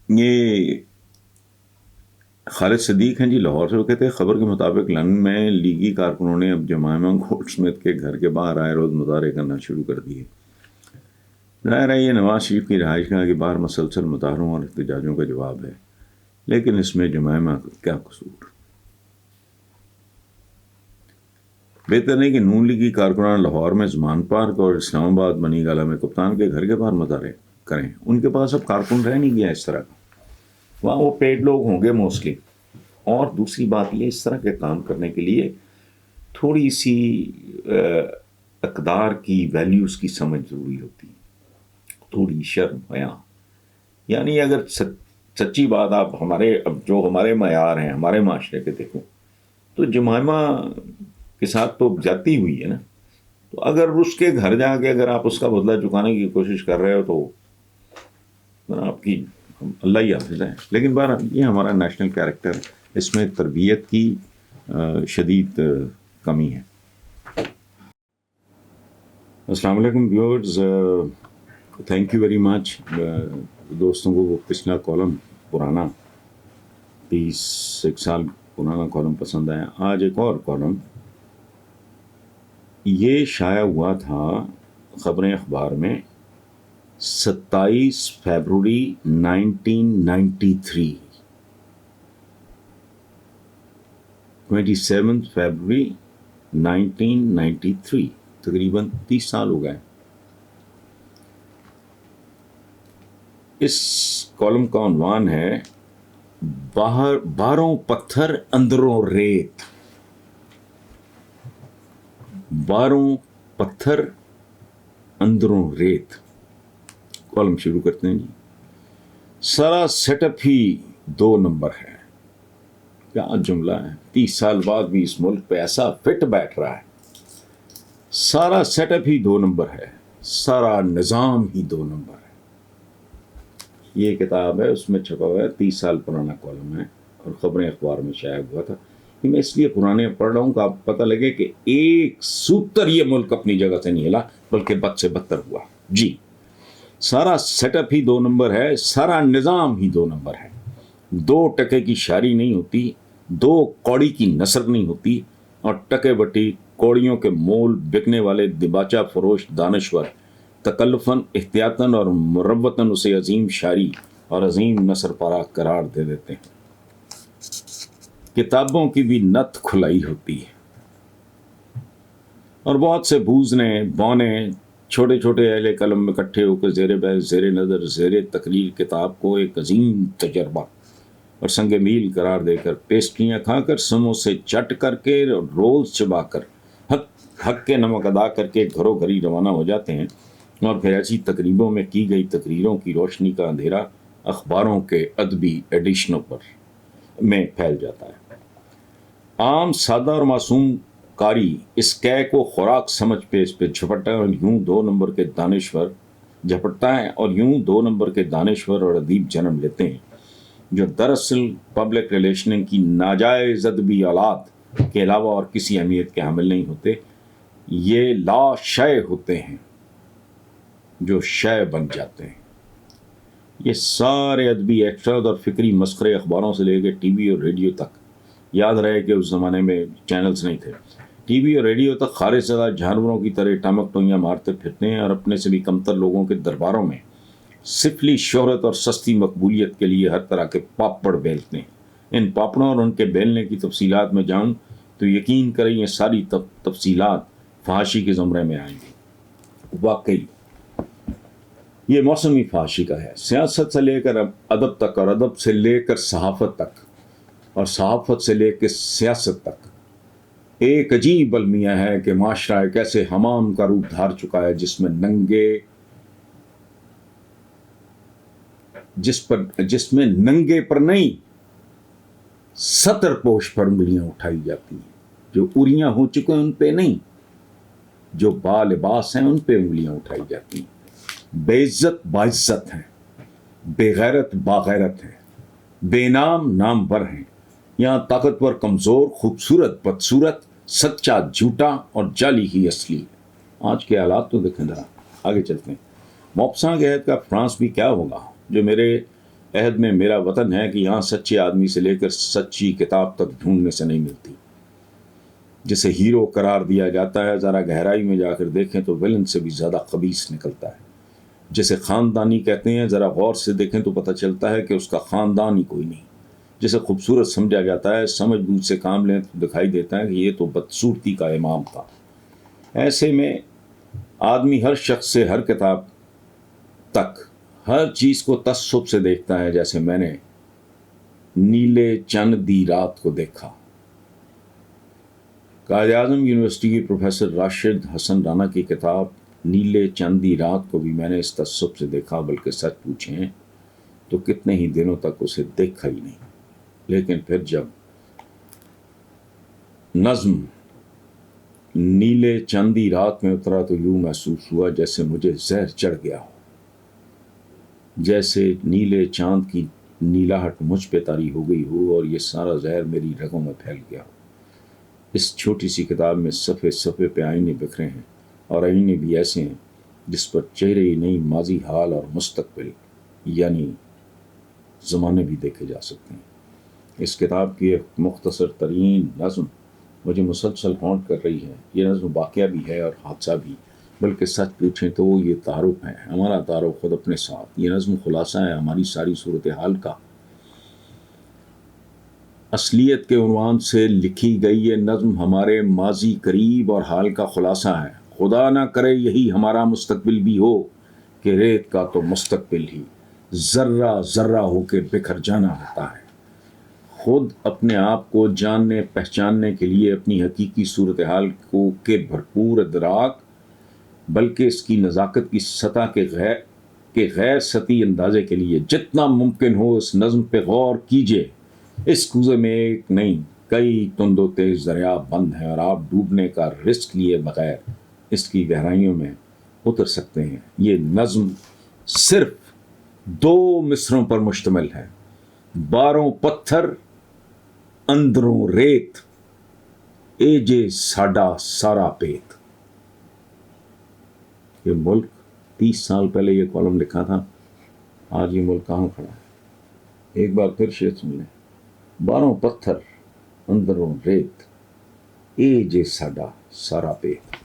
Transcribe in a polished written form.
یہ خالد صدیق ہیں جی، لاہور سے، وہ کہتے ہیں خبر کے مطابق لندن میں لیگی کارکنوں نے اب جمائما گولڈ سمتھ کے گھر کے باہر آئے روز مظاہرے کرنا شروع کر دیے۔ ظاہر ہے یہ نواز شریف کی رہائش گاہ کے باہر مسلسل مظاہروں اور احتجاجوں کا جواب ہے، لیکن اس میں جمائما کا کیا قصور؟ بہتر نہیں کہ نون لیگی کارکنان لاہور میں زمان پارک اور اسلام آباد منی گالہ میں کپتان کے گھر کے باہر مظاہرے کریں؟ ان کے پاس اب کارکن رہ نہیں گیا اس طرح کا، وہاں وہ پیڈ لوگ ہوں گے موسٹلی۔ اور دوسری بات یہ، اس طرح کے کام کرنے کے لیے تھوڑی سی اقدار کی ویلیوز کی سمجھ ضروری ہوتی ہے، تھوڑی شرم حیا۔ یعنی اگر سچی بات آپ اب جو ہمارے معیار ہیں ہمارے معاشرے کے دیکھو تو جمائما کے ساتھ تو زیادتی ہوئی ہے نا، تو اگر اس کے گھر جا کے اگر آپ اس کا بدلہ چکانے کی کوشش کر رہے ہو تو آپ کی اللہ ہی حافظ ہے۔ لیکن بہرحال یہ ہمارا نیشنل کیریکٹر ہے، اس میں تربیت کی شدید کمی ہے۔ السلام علیکم viewers, thank you very much دوستوں کو وہ پچھلا کالم پرانا 30 سال پرانا کالم پسند آیا۔ آج ایک اور کالم یہ شائع ہوا تھا خبریں اخبار میں 27 فیبروری 1993، 27 فیبروری 1993، تقریباً 30 سال ہو گئے۔ اس کالم کا عنوان ہے باہروں پتھر اندروں ریت، باہروں پتھر اندروں ریت۔ کالم شروع کرتے ہیں جی۔ سارا سیٹ اپ ہی 2 نمبر ہے۔ کیا جملہ ہے، 30 سال بعد بھی اس ملک پہ ایسا فٹ بیٹھ رہا ہے۔ سارا سیٹ اپ ہی 2 نمبر ہے، سارا نظام ہی 2 نمبر ہے۔ یہ کتاب ہے، اس میں چھپا ہوا ہے، 30 سال پرانا کالم ہے اور خبریں اخبار میں شائع ہوا تھا۔ میں اس لیے پرانے پڑھ رہا ہوں کہ آپ پتہ لگے کہ ایک سوتر یہ ملک اپنی جگہ سے نہیں ہلا، بلکہ بد سے بدتر ہوا۔ جی، سارا سیٹ اپ ہی 2 نمبر ہے، سارا نظام ہی 2 نمبر ہے۔ 2 ٹکے کی شاعری نہیں ہوتی، 2 کوڑی کی نثر نہیں ہوتی، اور ٹکے بٹی کوڑیوں کے مول بکنے والے دباچہ فروش دانشور تکلفاً، احتیاطاً اور مروتاً اسے عظیم شاعری اور عظیم نثر پارہ قرار دے دیتے ہیں۔ کتابوں کی بھی نت کھلائی ہوتی ہے، اور بہت سے بوزنے بونے چھوٹے چھوٹے اہل قلم اکٹھے ہو کے زیر بحث، زیر نظر، زیر تقریر کتاب کو ایک عظیم تجربہ اور سنگ میل قرار دے کر، پیسٹریاں کھا کر، سموسے چٹ کر کے، رولز چبا کر، حق کے نمک ادا کر کے گھروں گھری روانہ ہو جاتے ہیں، اور پھر ایسی تقریبوں میں کی گئی تقریروں کی روشنی کا اندھیرا اخباروں کے ادبی ایڈیشنوں میں پھیل جاتا ہے۔ عام سادہ اور معصوم قاری اس قے کو خوراک سمجھ پہ اس پہ جھپٹتا ہے اور یوں 2 نمبر کے دانشور اور ادیب جنم لیتے ہیں، جو دراصل پبلک ریلیشننگ کی ناجائز ادبی اولاد کے علاوہ اور کسی اہمیت کے حامل نہیں ہوتے۔ یہ لا شے ہوتے ہیں جو شے بن جاتے ہیں۔ یہ سارے ادبی ایکسٹراز اور فکری مسخرے اخباروں سے لے کے ٹی وی اور ریڈیو تک، یاد رہے کہ اس زمانے میں چینلز نہیں تھے، ٹی وی اور ریڈیو تک خارج زدہ جانوروں کی طرح ٹمک ٹوئیاں مارتے پھرتے ہیں، اور اپنے سے بھی کمتر لوگوں کے درباروں میں سفلی شہرت اور سستی مقبولیت کے لیے ہر طرح کے پاپڑ بیلتے ہیں۔ ان پاپڑوں اور ان کے بیلنے کی تفصیلات میں جاؤں تو یقین کریں یہ ساری تفصیلات فحاشی کے زمرے میں آئیں گی۔ واقعی یہ موسمی فحاشی کا ہے، سیاست سے لے کر ادب تک، اور ادب سے لے کر صحافت تک، اور صحافت سے لے کے سیاست تک۔ ایک عجیب المیہ ہے کہ معاشرہ ایک ایسے حمام کا روپ دھار چکا ہے جس میں ننگے پر نہیں، ستر پوش پر انگلیاں اٹھائی جاتی ہیں۔ جو اریاں ہو چکے ہیں ان پہ نہیں، جو بالباس ہیں ان پہ انگلیاں اٹھائی جاتی ہیں۔ بے عزت باعزت ہیں، بے غیرت باغیرت ہیں، بے نام نامور ہیں۔ یہاں طاقتور کمزور، خوبصورت بدصورت، سچا جھوٹا اور جعلی ہی اصلی۔ آج کے حالات تو دیکھیں ذرا، آگے چلتے ہیں۔ موپساں کے عہد کا فرانس بھی کیا ہوگا، جو میرے عہد میں میرا وطن ہے کہ یہاں سچے آدمی سے لے کر سچی کتاب تک ڈھونڈنے سے نہیں ملتی. جسے ہیرو قرار دیا جاتا ہے ذرا گہرائی میں جا کر دیکھیں تو ویلن سے بھی زیادہ خبیث نکلتا ہے. جسے خاندانی کہتے ہیں ذرا غور سے دیکھیں تو پتہ چلتا ہے کہ اس کا خاندان ہی کوئی نہیں. جسے خوبصورت سمجھا جاتا ہے سمجھ بوجھ سے کام لیں تو دکھائی دیتا ہے کہ یہ تو بدصورتی کا امام تھا. ایسے میں آدمی ہر شخص سے ہر کتاب تک ہر چیز کو تعصب سے دیکھتا ہے، جیسے میں نے نیلے چند دی رات کو دیکھا. قائد اعظم یونیورسٹی کی پروفیسر راشد حسن رانا کی کتاب نیلے چند دی رات کو بھی میں نے اس تعصب سے دیکھا، بلکہ سچ پوچھیں تو کتنے ہی دنوں تک اسے دیکھا ہی نہیں. لیکن پھر جب نظم نیلے چاندی رات میں اترا تو یوں محسوس ہوا جیسے مجھے زہر چڑھ گیا ہو، جیسے نیلے چاند کی نیلاہٹ مجھ پہ طاری ہو گئی ہو اور یہ سارا زہر میری رگوں میں پھیل گیا ہو. اس چھوٹی سی کتاب میں صفحے صفحے پہ آئینے بکھرے ہیں، اور آئینے بھی ایسے ہیں جس پر چہرے ہی نہیں ماضی، حال اور مستقبل یعنی زمانے بھی دیکھے جا سکتے ہیں. اس کتاب کی ایک مختصر ترین نظم مجھے مسلسل ہانٹ کر رہی ہے. یہ نظم واقعہ بھی ہے اور حادثہ بھی، بلکہ سچ پوچھیں تو یہ تعارف ہے، ہمارا تعارف خود اپنے ساتھ. یہ نظم خلاصہ ہے ہماری ساری صورتحال کا. اصلیت کے عنوان سے لکھی گئی یہ نظم ہمارے ماضی قریب اور حال کا خلاصہ ہے. خدا نہ کرے یہی ہمارا مستقبل بھی ہو کہ ریت کا تو مستقبل ہی ذرہ ذرہ ہو کے بکھر جانا ہوتا ہے. خود اپنے آپ کو جاننے پہچاننے کے لیے اپنی حقیقی صورتحال کو کے بھرپور ادراک، بلکہ اس کی نزاکت کی سطح کے غیر سطحی اندازے کے لیے جتنا ممکن ہو اس نظم پہ غور کیجئے. اس کوزے میں ایک نہیں کئی تند و تیز دریا بند ہیں اور آپ ڈوبنے کا رسک لیے بغیر اس کی گہرائیوں میں اتر سکتے ہیں. یہ نظم صرف 2 مصروں پر مشتمل ہے: باروں پتھر اندروں ریت، اے جے ساڈا سارا پیت. یہ ملک 30 سال پہلے یہ کالم لکھا تھا، آج یہ ملک کہاں کھڑا ہے؟ ایک بار پھر شعر سن لیں: باروں پتھر اندروں ریت، اے جے ساڈا سارا پیت.